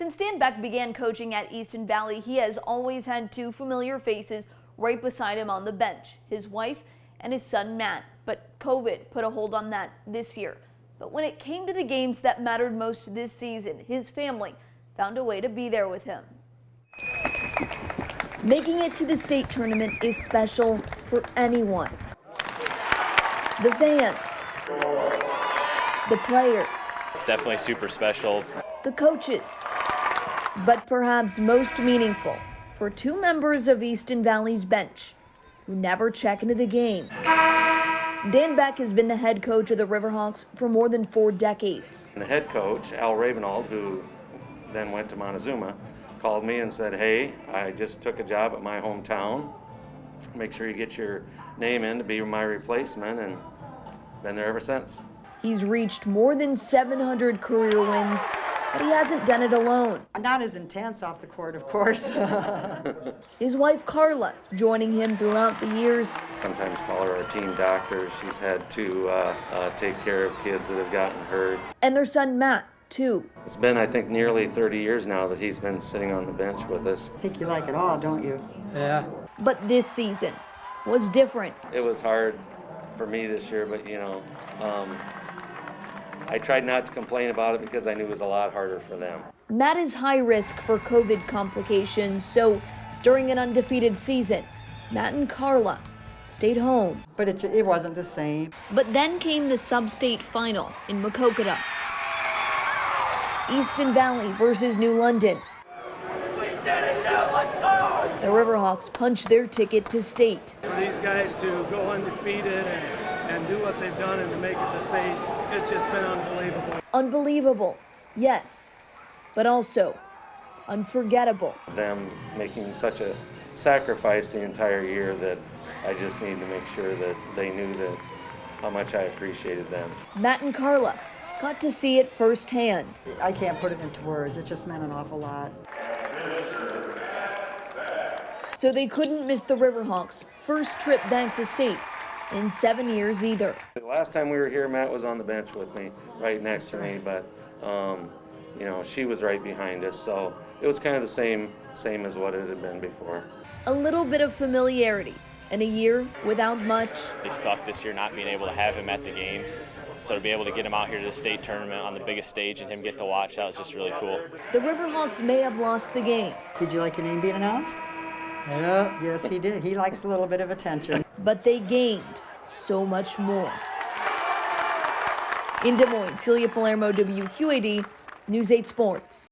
Since Dan Beck began coaching at Easton Valley, he has always had two familiar faces right beside him on the bench, his wife and his son Matt. But COVID put a hold on that this year. But when it came to the games that mattered most this season, his family found a way to be there with him. Making it to the state tournament is special for anyone. The fans, the players, it's definitely super special. The coaches, but perhaps most meaningful for two members of Easton Valley's bench who never check into the game. Dan Beck has been the head coach of the Riverhawks for more than 4 decades. The head coach, Al Ravenald, who then went to Montezuma, called me and said, "Hey, I just took a job at my hometown. Make sure you get your name in to be my replacement," and been there ever since. He's reached more than 700 career wins, but he hasn't done it alone. Not as intense off the court, of course. His wife Carla joining him throughout the years. Sometimes call her our team doctor. She's had to take care of kids that have gotten hurt. And their son Matt, too. It's been, I think, nearly 30 years now that he's been sitting on the bench with us. I think you like it all, don't you? Yeah. But this season was different. It was hard for me this year, but I tried not to complain about it because I knew it was a lot harder for them. Matt is high risk for COVID complications, so during an undefeated season, Matt and Carla stayed home. But it wasn't the same. But then came the sub-state final in Maquoketa. Easton Valley versus New London. We did it now, let's go! The Riverhawks punched their ticket to state. For these guys to go undefeated and do what they've done and to make it to state, it's just been unbelievable. Unbelievable, yes, but also unforgettable. Them making such a sacrifice the entire year that I just need to make sure that they knew that how much I appreciated them. Matt and Carla got to see it firsthand. I can't put it into words. It just meant an awful lot. So they couldn't miss the Riverhawks' first trip back to state in 7 years either. The last time we were here, Matt was on the bench with me, right next to me, but she was right behind us, so it was kind of the same as what it had been before. A little bit of familiarity in a year without much. It sucked this year not being able to have him at the games. So to be able to get him out here to the state tournament on the biggest stage and him get to watch, that was just really cool. The Riverhawks may have lost the game. Did you like your name being announced? Yeah. Yes, he did. He likes a little bit of attention. But they gained so much more. In Des Moines, Celia Palermo, WQAD, News 8 Sports.